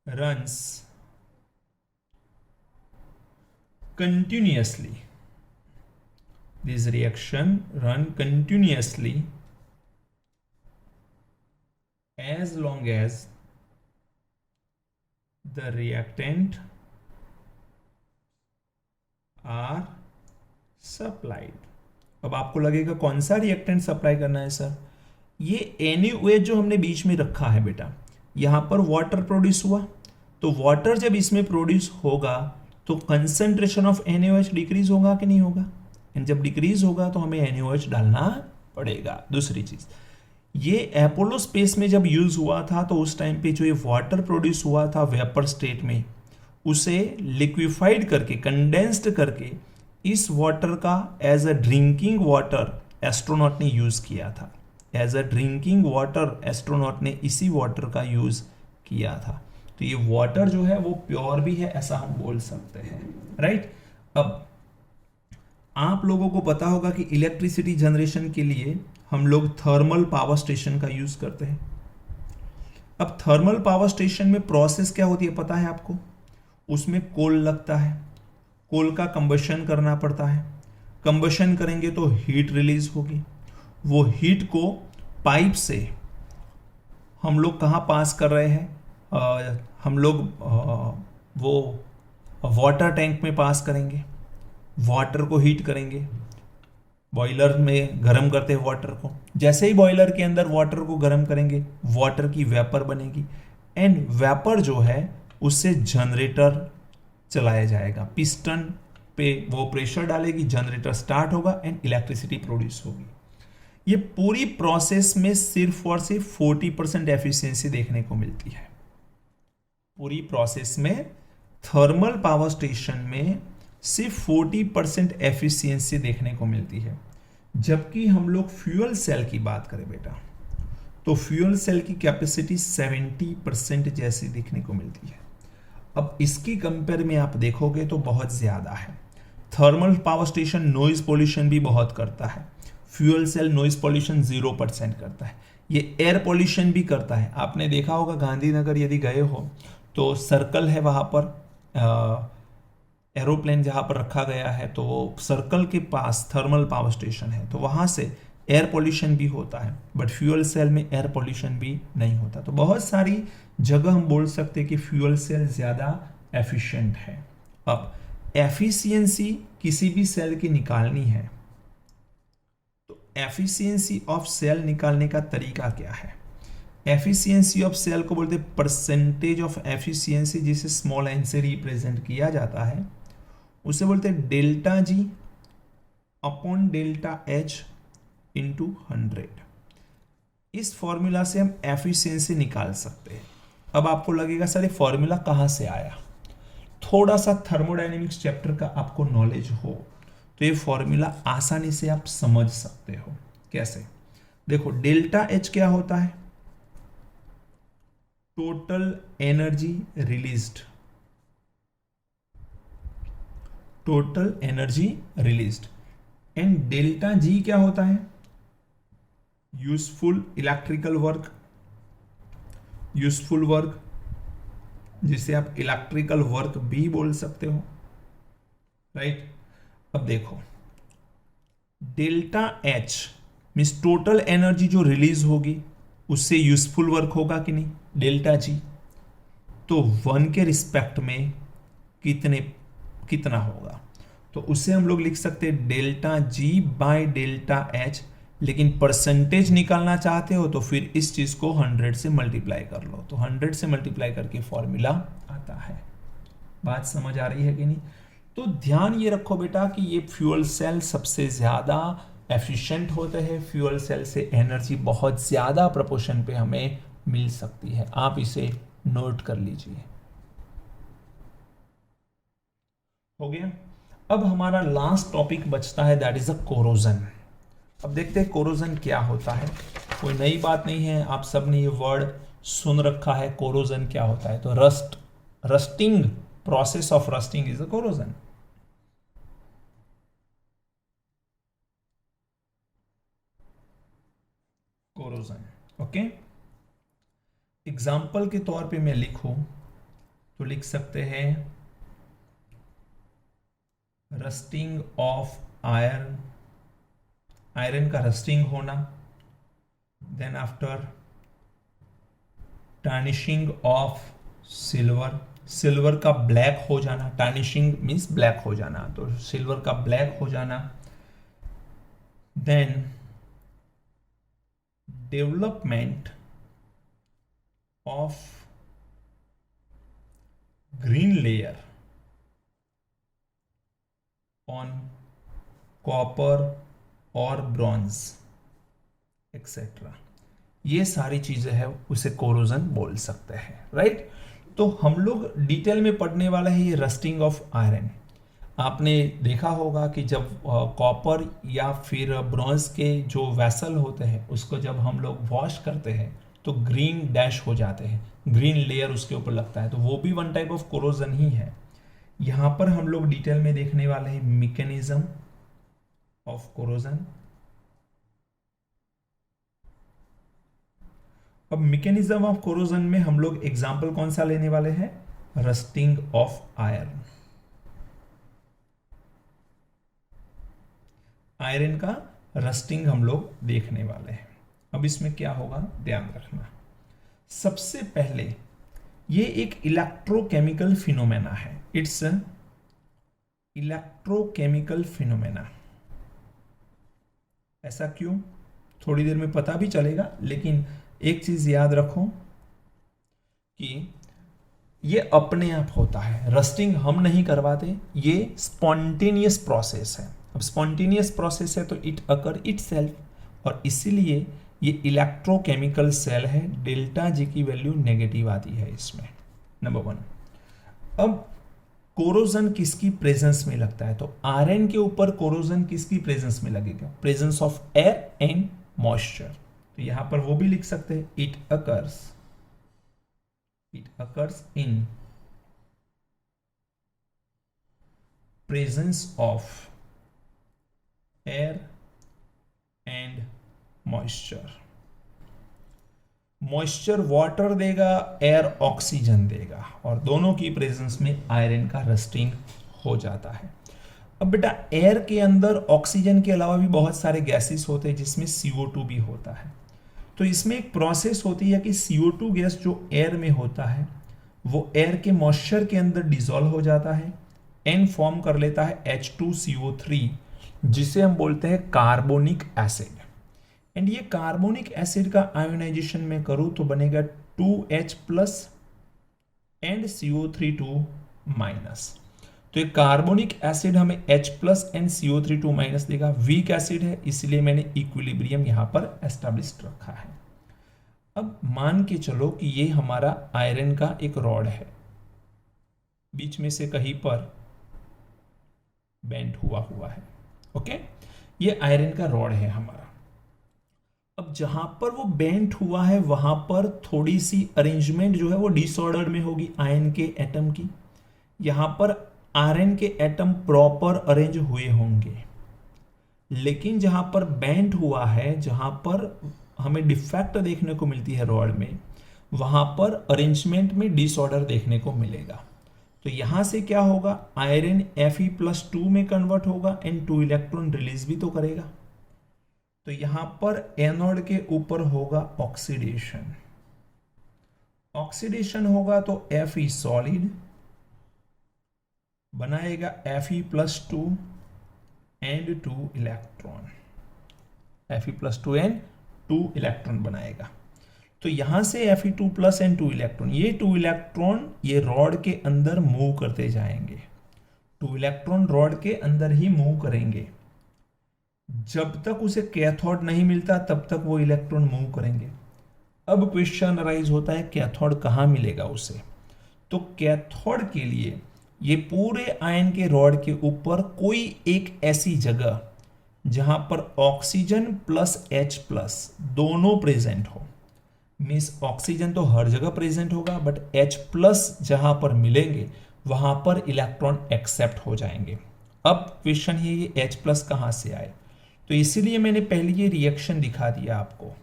runs continuously, this reaction run continuously as long as the reactant are supplied। अब आपको लगेगा कौन सा रिएक्टेंट सप्लाई करना है सर? ये NaOH जो हमने बीच में रखा है बेटा, यहां पर वाटर प्रोड्यूस हुआ, तो वाटर जब इसमें प्रोड्यूस होगा तो कंसंट्रेशन ऑफ NaOH डिक्रीज होगा कि नहीं होगा? एंड जब डिक्रीज होगा तो हमें NaOH डालना पड़ेगा। दूसरी चीज, ये अपोलो स्पेस में जब यूज हुआ था तो उस टाइम पे जो ये वाटर प्रोड्यूस हुआ था वेपर स्टेट में, उसे लिक्विफाइड करके, कंडेंस्ड करके इस वाटर का as a drinking water astronaut ने यूज किया था। As a drinking water astronaut ने इसी वाटर का यूज किया था। तो ये वाटर जो है वो प्योर भी है, ऐसा हम बोल सकते हैं, राइट। अब आप लोगों को पता होगा कि इलेक्ट्रिसिटी जनरेशन के लिए हम लोग थर्मल पावर स्टेशन का यूज करते हैं। अब थर्मल पावर स्टेशन में प्रोसेस क्या होती है पता है आपको? उसमें कोल लगता है, कोल का कंबशन करना पड़ता है, कंबशन करेंगे तो हीट रिलीज होगी, वो हीट को पाइप से हम लोग कहाँ पास कर रहे हैं? हम लोग वो वाटर टैंक में पास करेंगे, वाटर को हीट करेंगे, बॉयलर में गर्म करते हैं वाटर को। जैसे ही बॉयलर के अंदर वाटर को गर्म करेंगे, वाटर की वेपर बनेगी, एंड वेपर जो है उससे जनरेटर चलाया जाएगा, पिस्टन पे वो प्रेशर डालेगी, जनरेटर स्टार्ट होगा एंड इलेक्ट्रिसिटी प्रोड्यूस होगी। ये पूरी प्रोसेस में सिर्फ और सिर्फ 40% एफिशिएंसी देखने को मिलती है। पूरी प्रोसेस में थर्मल पावर स्टेशन में सिर्फ 40% एफिशिएंसी देखने को मिलती है। जबकि हम लोग फ्यूल सेल की बात करें बेटा, तो फ्यूल सेल की कैपेसिटी 70% जैसी देखने को मिलती है। अब इसकी कंपेयर में आप देखोगे तो बहुत ज्यादा है। Thermal power station noise pollution भी बहुत करता है, फ्यूल सेल नॉइज पोल्यूशन 0% करता है। ये एयर पोल्यूशन भी करता है। आपने देखा होगा गांधीनगर यदि गए हो तो सर्कल है वहां पर, एरोप्लेन जहां पर रखा गया है, तो वो सर्कल के पास थर्मल पावर स्टेशन है, तो वहां से एयर पोल्यूशन भी होता है, बट फ्यूल सेल में एयर पोल्यूशन भी नहीं होता। तो बहुत सारी जगह हम बोल सकते हैं कि फ्यूल सेल ज्यादा एफिशिएंट है। अब एफिशिएंसी किसी भी सेल की निकालनी है, तो एफिशिएंसी ऑफ सेल निकालने का तरीका क्या है? एफिशिएंसी ऑफ सेल को बोलते हैं परसेंटेज ऑफ एफिशिएंसी, जिसे स्मॉल एन से रिप्रेजेंट किया जाता है, उसे बोलते हैं delta G upon delta H into 100। इस फॉर्मूला से हम एफिशिएंसी निकाल सकते हैं। अब आपको लगेगा सर ये फॉर्मूला कहां से आया? थोड़ा सा थर्मोडायनेमिक्स चैप्टर का आपको नॉलेज हो तो ये फॉर्मूला आसानी से आप समझ सकते हो। कैसे? देखो, डेल्टा एच क्या होता है? Total energy released, total energy released. And delta G क्या होता है? Useful electrical work, useful work जिसे आप इलेक्ट्रिकल वर्क भी बोल सकते हो, राइट। अब देखो, delta H means total energy जो रिलीज होगी उससे यूजफुल वर्क होगा कि नहीं? डेल्टा जी, तो 1 के रिस्पेक्ट में कितना होगा? तो उससे हम लोग लिख सकते हैं delta G by delta H, लेकिन परसेंटेज निकालना चाहते हो तो फिर इस चीज को 100 से मल्टीप्लाई कर लो, तो 100 से मल्टीप्लाई करके फॉर्मूला आता है। बात समझ आ रही है कि नहीं? तो ध्यान ये रखो बेटा कि ये फ्यूल सेल सबसे ज्यादा एफिशिएंट होते हैं, फ्यूल सेल से एनर्जी बहुत ज्यादा प्रोपोर्शन पे हमें मिल सकती है। आप इसे नोट कर लीजिए। हो गया। अब हमारा लास्ट टॉपिक बचता है, दैट इज अ कोरोजन। अब देखते हैं कोरोजन क्या होता है। कोई नई बात नहीं है, आप सब ने ये वर्ड सुन रखा है। कोरोजन क्या होता है? तो rusting, process of rusting is a corrosion. Corrosion, okay. Example के तौर पे मैं लिखूं तो लिख सकते हैं रस्टिंग ऑफ आयरन, आयरन का रस्टिंग होना, then after tarnishing of silver, silver का ब्लैक हो जाना, टार्निशिंग मीन्स ब्लैक हो जाना, तो सिल्वर का ब्लैक हो जाना, then development of green layer on copper और ब्रॉन्ज एक्सेट्रा, ये सारी चीजें हैं उसे कोरोजन बोल सकते हैं, राइट। तो हम लोग डिटेल में पढ़ने वाला है ये रस्टिंग ऑफ आयरन। आपने देखा होगा कि जब कॉपर या फिर ब्रॉन्ज के जो वेसल होते हैं उसको जब हम लोग वॉश करते हैं तो ग्रीन डैश हो जाते हैं, ग्रीन लेयर उसके ऊपर लगता है, तो वो भी वन टाइप ऑफ कोरोजन ही है। यहां पर हम लोग डिटेल में देखने वाले हैं मैकेनिज्म ऑफ कोरोजन। अब मैकेनिज्म ऑफ कोरोजन में हम लोग एग्जांपल कौन सा लेने वाले हैं? रस्टिंग ऑफ आयरन, आयरन का रस्टिंग हम लोग देखने वाले हैं। अब इसमें क्या होगा ध्यान रखना। सबसे पहले ये एक इलेक्ट्रोकेमिकल फिनोमेना है, इट्स इलेक्ट्रोकेमिकल फिनोमेना। ऐसा क्यों, थोड़ी देर में पता भी चलेगा, लेकिन एक चीज याद रखो कि ये अपने आप होता है, रस्टिंग हम नहीं करवाते, ये स्पॉन्टेनियस प्रोसेस है। अब स्पॉन्टेनियस प्रोसेस है तो इट अकर इटसेल्फ, और इसीलिए ये इलेक्ट्रोकेमिकल सेल है। डेल्टा जी की वैल्यू नेगेटिव आती है इसमें, नंबर 1। अब कोरोजन किसकी प्रेजेंस में लगता है, तो आयरन के ऊपर कोरोजन किसकी प्रेजेंस में लगेगा, presence of air and moisture. तो यहां पर वो भी लिख सकते हैं, it occurs in presence of air and moisture। Moisture water देगा, एयर ऑक्सीजन देगा, और दोनों की प्रेजेंस में आयरन का रस्टिंग हो जाता है। अब बेटा एयर के अंदर ऑक्सीजन के अलावा भी बहुत सारे गैसेस होते हैं जिसमें CO2 भी होता है। तो इसमें एक प्रोसेस होती है कि CO2 गैस जो एयर में होता है वो एयर के मॉइस्चर के अंदर डिसॉल्व हो जाता है, एन फॉर्म कर लेता है H2CO3, जिसे हम बोलते हैं कार्बोनिक एसिड। एंड ये कार्बोनिक एसिड का आयोनाइजेशन में करूं तो बनेगा 2H plus and CO32 minus. तो ये कार्बोनिक एसिड हमें H plus and CO32 minus देगा। वीक एसिड है, इसलिए मैंने इक्विलिब्रियम यहां पर एस्टैब्लिश्ड रखा है। अब मान के चलो कि ये हमारा आयरन का एक रॉड है, बीच में से कहीं पर बेंट हुआ है, ओके, ये आयरन का रॉड है हमारा। अब जहां पर वो बेंट हुआ है वहां पर थोड़ी सी अरेंजमेंट जो है वो डिसऑर्डर में होगी आयरन के एटम की। यहां पर आयरन के एटम प्रॉपर अरेंज हुए होंगे, लेकिन जहां पर बेंट हुआ है, जहां पर हमें डिफेक्ट देखने को मिलती है रॉड में, वहां पर अरेंजमेंट में डिसऑर्डर देखने को मिलेगा। तो यहां से क्या होगा, आयरन Fe+2 में कन्वर्ट होगा एंड 2 इलेक्ट्रॉन रिलीज भी तो करेगा। तो यहां पर एनोड के ऊपर होगा ऑक्सीडेशन, ऑक्सीडेशन होगा तो Fe सॉलिड बनाएगा Fe+2 and 2 electron, Fe+2 and 2 electron बनाएगा। तो यहां से Fe2 प्लस एंड 2 इलेक्ट्रॉन, ये 2 इलेक्ट्रॉन ये रॉड के अंदर मूव करते जाएंगे, 2 इलेक्ट्रॉन रॉड के अंदर ही मूव करेंगे। जब तक उसे कैथोड नहीं मिलता तब तक वो इलेक्ट्रॉन मूव करेंगे। अब क्वेश्चन अराइज होता है कैथोड कहां मिलेगा उसे, तो कैथोड के लिए ये पूरे आयन के रॉड के ऊपर कोई एक ऐसी जगह जहां पर ऑक्सीजन प्लस H प्लस दोनों प्रेजेंट हो, मीन्स ऑक्सीजन तो हर जगह प्रेजेंट होगा, बट H प्लस जहां पर मिलेंगे वहां पर इलेक्ट्रॉन एक्सेप्ट हो जाएंगे। अब क्वेश्चन है ये H प्लस कहां से आए, तो इसीलिए मैंने पहले ये रिएक्शन दिखा दिया आपको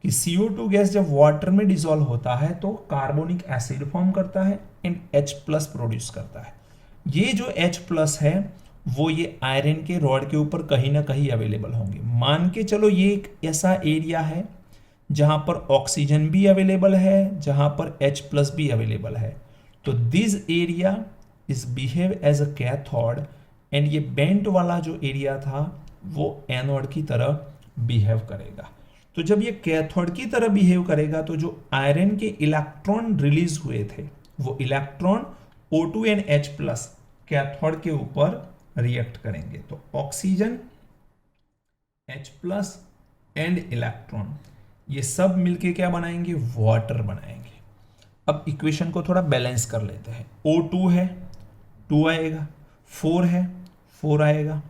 कि CO2 गैस जब वाटर में डिसॉल्व होता है तो कार्बोनिक एसिड फॉर्म करता है एंड H प्लस प्रोड्यूस करता है। ये जो H प्लस है वो ये आयरन के रॉड के ऊपर कहीं ना कहीं अवेलेबल होंगे। मान के चलो ये एक ऐसा एरिया है जहां पर ऑक्सीजन भी अवेलेबल है, जहां पर H प्लस भी अवेलेबल है। तो this area is behave as a cathode and ये बेंट वाला जो एरिया था वो एनोड की तरह बिहेव करेगा। तो जब ये कैथोड की तरह बिहेव करेगा तो जो आयरन के इलेक्ट्रॉन रिलीज हुए थे वो electron O2 and H plus cathode के ऊपर रिएक्ट करेंगे। तो oxygen, H plus and electron ये सब मिलके क्या बनाएंगे, वाटर बनाएंगे। अब इक्वेशन को थोड़ा बैलेंस कर लेते हैं। O2 है 2 आएगा, 4 है 4 आएगा।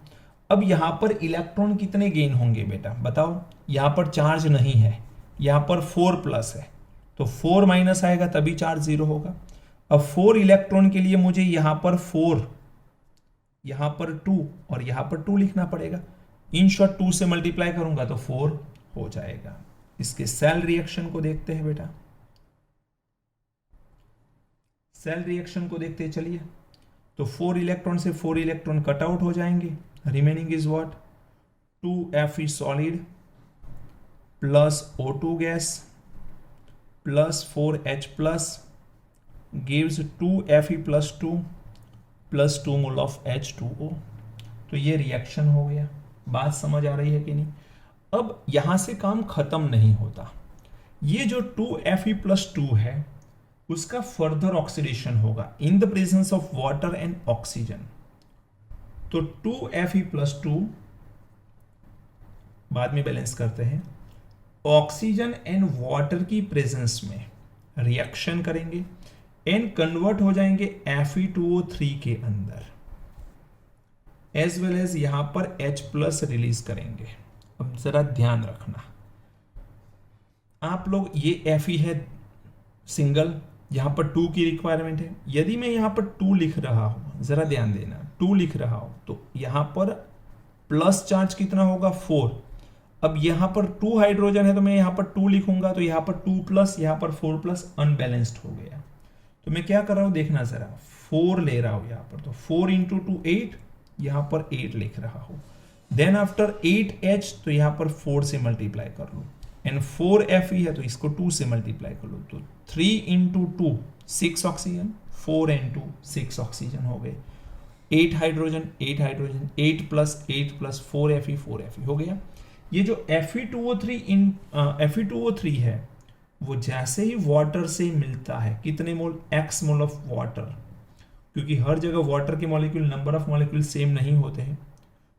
अब यहां पर इलेक्ट्रॉन कितने गेन होंगे बेटा बताओ, यहां पर चार्ज नहीं है, यहां पर 4 प्लस है, तो 4 माइनस आएगा तभी चार्ज 0 होगा। अब 4 इलेक्ट्रॉन के लिए मुझे यहां पर 4, यहां पर 2 और यहां पर 2 लिखना पड़ेगा। इन शॉर्ट 2 से मल्टीप्लाई करूंगा तो 4 हो जाएगा। इसके सेल रिएक्शन को देखते हैं बेटा, सेल रिएक्शन को देखते हैं चलिए। तो 4 इलेक्ट्रॉन से 4 इलेक्ट्रॉन कट आउट हो जाएंगे, remaining is what 2Fe solid plus O2 gas plus 4H plus gives 2Fe+2 plus 2 mole of H2O। तो ये रिएक्शन हो गया। बात समझ आ रही है कि नहीं? अब यहां से काम खत्म नहीं होता। ये जो 2Fe+2 है उसका फर्दर ऑक्सीडेशन होगा in the presence of water and oxygen. तो 2Fe+2 बाद में बैलेंस करते हैं, ऑक्सीजन एंड वाटर की प्रेजेंस में रिएक्शन करेंगे एंड कन्वर्ट हो जाएंगे Fe2O3 के अंदर, एज वेल एज यहां पर H+ रिलीज करेंगे। अब जरा ध्यान रखना, आप लोग ये Fe है सिंगल, यहां पर 2 की रिक्वायरमेंट है। यदि मैं यहां पर 2 लिख रहा हूं, जरा ध्यान देना, 2 लिख रहा हूं तो यहां पर प्लस चार्ज कितना होगा 4। अब यहां पर 2 हाइड्रोजन है तो मैं यहां पर 2 लिखूंगा तो यहां पर 2+, यहां पर 4+, अनबैलेंस्ड हो गया। तो मैं क्या कर रहा हूं देखना जरा, 4 ले रहा हूं यहां पर, तो 4 × 2 8, यहां पर 8 लिख रहा हूं। देन आफ्टर 8H तो यहां पर 4 से मल्टीप्लाई कर लो, एंड 4Fe है तो इसको 2 से मल्टीप्लाई कर लो, तो 3 × 2 6 ऑक्सीजन, 4 × 2 6 ऑक्सीजन हो गए, 8 हाइड्रोजन 8 हाइड्रोजन, 8+8+ 4Fe हो गया। ये जो Fe2O3 है वो जैसे ही वाटर से मिलता है, कितने मोल, x मोल ऑफ वाटर, क्योंकि हर जगह वाटर के molecule, number of molecule same नहीं होते हैं,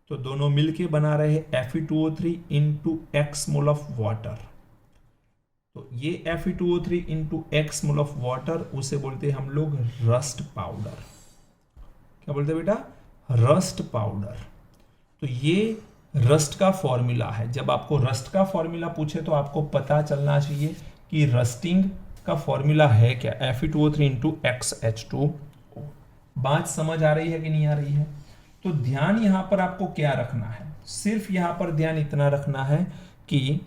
तो दोनों मिलके बना रहे हैं Fe2O3 × x mole of water. तो ये Fe2O3 × x mole of water, उसे बोलते हैं हम लोग रस्ट पाउडर। क्या बोलते हैं बेटा? Rust powder. तो ये रस्ट का फॉर्मूला है। जब आपको रस्ट का फॉर्मूला पूछे तो आपको पता चलना चाहिए कि रस्टिंग का फॉर्मूला है क्या, Fe2O3 × XH2O। बात समझ आ रही है कि नहीं आ रही है? तो ध्यान यहां पर आपको क्या रखना है, सिर्फ यहां पर ध्यान इतना रखना है कि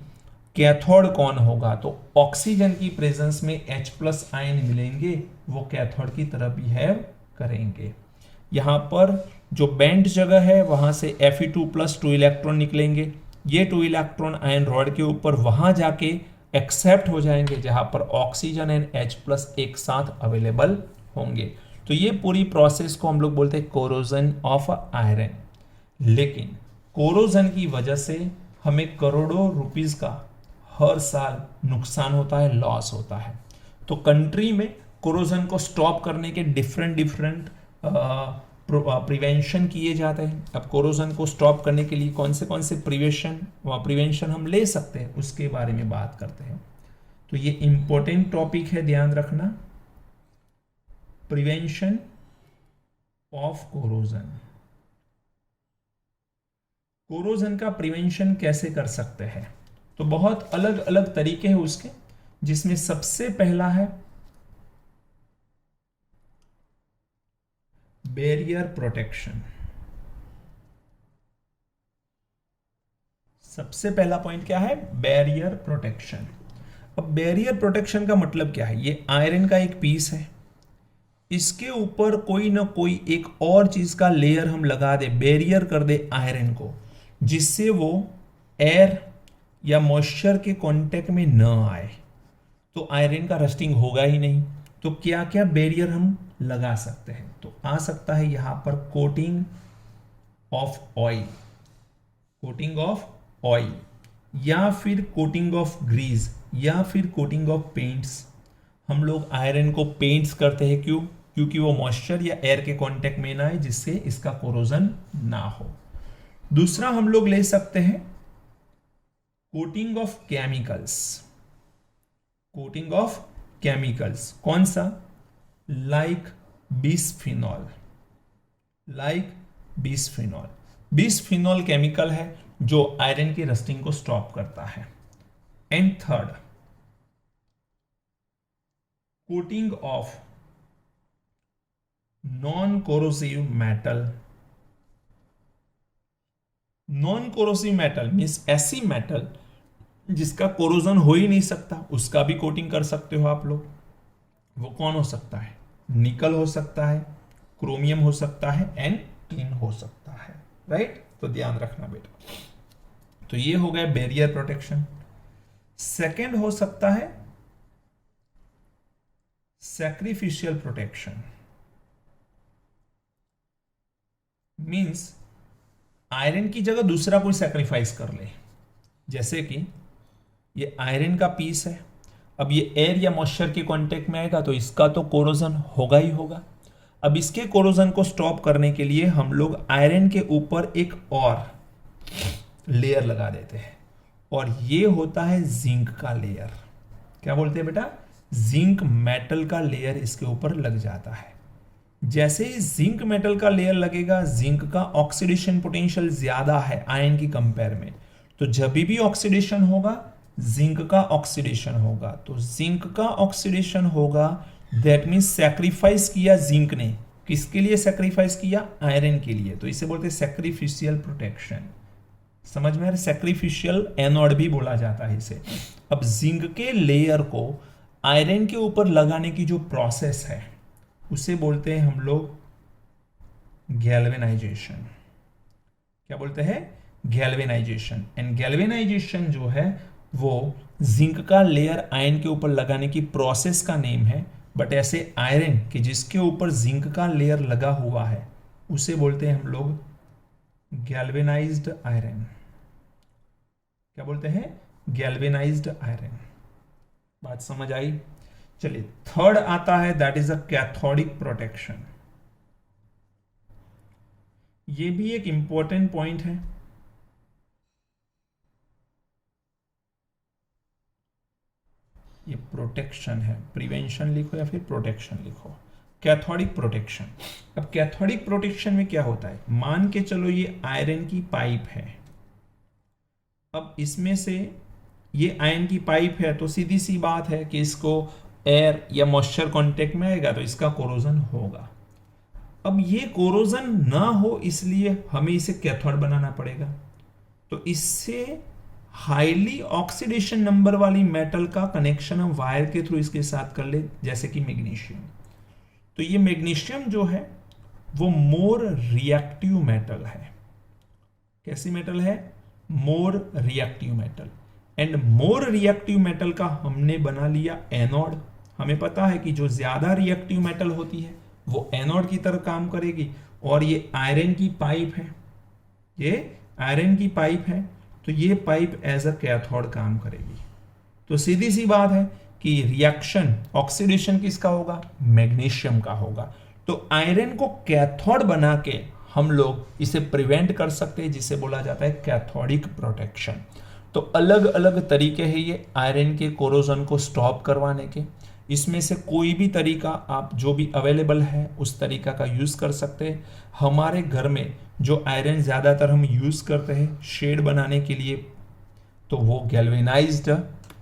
कैथोड कौन होगा, तो ऑक्सीजन की प्रेजेंस में H+ आयन मिलेंगे, वो कैथोड की तरह बिहेव करेंगे। यहां पर जो बेंड जगह है वहां से Fe2+ 2 इलेक्ट्रॉन निकलेंगे, ये 2 इलेक्ट्रॉन आयन रॉड के ऊपर वहां जाके एक्सेप्ट हो जाएंगे जहां पर ऑक्सीजन एंड H+ एक साथ अवेलेबल होंगे। तो ये पूरी प्रोसेस को हम लोग बोलते हैं कोरोजन ऑफ आयरन। लेकिन कोरोजन की वजह से हमें करोड़ों रुपीस का हर साल नुकसान होता है, लॉस होता है। तो कंट्री में कोरोजन को स्टॉप करने के डिफरेंट प्रिवेंशन किए जाते हैं। अब कोरोजन को स्टॉप करने के लिए कौन से प्रिवेंशन हम ले सकते हैं, उसके बारे में बात करते हैं। तो ये इंपॉर्टेंट टॉपिक है, ध्यान रखना, प्रिवेंशन ऑफ कोरोजन। कोरोजन का प्रिवेंशन कैसे कर सकते हैं? तो बहुत अलग अलग तरीके हैं उसके, जिसमें सबसे पहला है बैरियर प्रोटेक्शन। सबसे पहला पॉइंट क्या है? Barrier protection. अब बैरियर प्रोटेक्शन का मतलब क्या है? ये आयरन का एक पीस है, इसके ऊपर कोई ना कोई एक और चीज का लेयर हम लगा दे, बैरियर कर दे आयरन को, जिससे वो एयर या मॉइस्चर के कांटेक्ट में न आए, तो आयरन का रस्टिंग होगा ही नहीं। तो क्या क्या बैरियर हम लगा सकते हैं? तो आ सकता है यहां पर coating of oil, coating of oil, या फिर कोटिंग ऑफ ग्रीस, या फिर कोटिंग ऑफ पेंट्स। हम लोग आयरन को पेंट्स करते हैं, क्यों? क्योंकि वो मॉइस्चर या एयर के कांटेक्ट में ना आए, जिससे इसका कोरोजन ना हो। दूसरा हम लोग ले सकते हैं coating of chemicals. Coating of chemicals कौन सा? Like bisphenol. बिस्फिनॉल केमिकल है जो आयरन की रस्टिंग को स्टॉप करता है। And third, coating of non corrosive metal. Non corrosive metal means ऐसी मेटल जिसका कोरोजन हो ही नहीं सकता, उसका भी कोटिंग कर सकते हो आप लोग। वो कौन हो सकता है? निकल हो सकता है, क्रोमियम हो सकता है, एंड टिन हो सकता है, राइट? तो ध्यान रखना बेटा। तो ये हो गया बैरियर प्रोटेक्शन। सेकंड हो सकता है सैक्रिफिशियल प्रोटेक्शन मीन्स आयरन की जगह दूसरा कोई सैक्रिफाइस कर ले। जैसे कि ये आयरन का पीस है, अब ये एयर या मॉइस्चर के कांटेक्ट में आएगा तो इसका तो कोरोजन होगा ही होगा। अब इसके कोरोजन को स्टॉप करने के लिए हम लोग आयरन के ऊपर एक और लेयर लगा देते हैं, और ये होता है जिंक का लेयर। क्या बोलते हैं बेटा? जिंक मेटल का लेयर इसके ऊपर लग जाता है। जैसे ही जिंक मेटल का लेयर लगेगा, जिंक का ऑक्सीडेशन पोटेंशियल ज्यादा है आयरन की कंपेयर में, तो जब भी ऑक्सीडेशन होगा जिंक का ऑक्सीडेशन होगा। तो जिंक का ऑक्सीडेशन होगा, दैट मींस सैक्रिफाइस किया जिंक ने। किसके लिए सैक्रिफाइस किया? आयरन के लिए। तो इसे बोलते हैं सैक्रिफिशियल प्रोटेक्शन। समझ में आ रहा? सैक्रिफिशियल एनोड भी बोला जाता है इसे। अब जिंक के लेयर को आयरन के ऊपर लगाने की जो प्रोसेस है उसे बोलते हैं हम लोग गैल्वेनाइजेशन। क्या बोलते हैं? गैल्वेनाइजेशन। एंड गैल्वेनाइजेशन जो है वो जिंक का लेयर आयरन के ऊपर लगाने की प्रोसेस का नेम है। बट ऐसे आयरन कि जिसके ऊपर जिंक का लेयर लगा हुआ है उसे बोलते हैं हम लोग गैल्वेनाइज्ड आयरन। क्या बोलते हैं? Galvanized iron. बात समझ आई? चलिए, थर्ड आता है that is a cathodic protection. ये भी एक इंपॉर्टेंट पॉइंट है। ये प्रोटेक्शन है, प्रिवेंशन लिखो या फिर प्रोटेक्शन लिखो। Cathodic protection. अब कैथोडिक प्रोटेक्शन में क्या होता है? मान के चलो ये आयरन की पाइप है। अब इसमें से ये आयरन की पाइप है तो सीधी सी बात है कि इसको एयर या मॉइस्चर कांटेक्ट में आएगा तो इसका कोरोजन होगा। अब ये कोरोजन ना हो इसलिए हमें इसे कैथोड बनाना पड़ेगा। तो इससे हाईली ऑक्सीडेशन नंबर वाली मेटल का कनेक्शन हम वायर के थ्रू इसके साथ कर ले, जैसे कि मैग्नीशियम। तो ये मैग्नीशियम जो है वो मोर रिएक्टिव मेटल है। कैसी मेटल है? More reactive metal. And more reactive metal का हमने बना लिया एनोड। हमें पता है कि जो ज्यादा रिएक्टिव मेटल होती है वो एनोड की तरह काम करेगी। और ये आयरन की पाइप है, ये आयरन की पाइप है, तो ये पाइप एज अ कैथोड काम करेगी। तो सीधी सी बात है कि रिएक्शन ऑक्सीडेशन किसका होगा? मैग्नीशियम का होगा। तो आयरन को कैथोड बना के हम लोग इसे प्रिवेंट कर सकते हैं, जिसे बोला जाता है कैथोडिक प्रोटेक्शन। तो अलग अलग तरीके हैं ये आयरन के कोरोजन को स्टॉप करवाने के। इसमें से कोई भी तरीका आप जो भी अवेलेबल है उस तरीका का यूज कर सकते हैं। हमारे घर में जो आयरन ज्यादातर हम यूज करते हैं शेड बनाने के लिए, तो वो गैल्वेनाइज्ड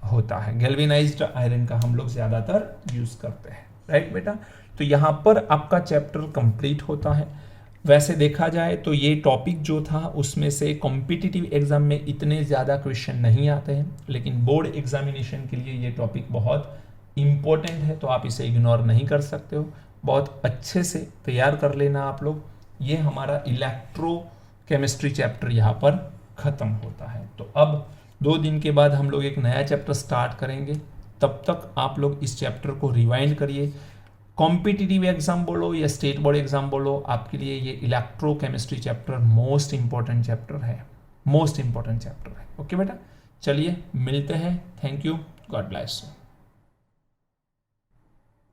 होता है। गैल्वेनाइज्ड आयरन का हम लोग ज्यादातर यूज करते हैं। राइट बेटा? तो यहाँ पर आपका चैप्टर कंप्लीट होता है। वैसे देखा जाए तो ये टॉपिक जो था उसमें से कॉम्पिटिटिव एग्जाम में इतने ज़्यादा क्वेश्चन नहीं आते हैं, लेकिन बोर्ड एग्जामिनेशन के लिए ये टॉपिक बहुत इम्पोर्टेंट है, तो आप इसे इग्नोर नहीं कर सकते हो। बहुत अच्छे से तैयार कर लेना आप लोग। ये हमारा इलेक्ट्रो केमिस्ट्री चैप्टर यहाँ पर ख़त्म होता है। तो अब 2 दिन के बाद हम लोग एक नया चैप्टर स्टार्ट करेंगे। तब तक आप लोग इस चैप्टर को रिवाइंड करिए। कॉम्पिटिटिव एग्जाम बोलो या स्टेट बोर्ड एग्जाम बोलो, आपके लिए ये electro chemistry chapter most important chapter है, मोस्ट इंपॉर्टेंट चैप्टर है। ओके बेटा, चलिए मिलते हैं। Thank you, God bless you.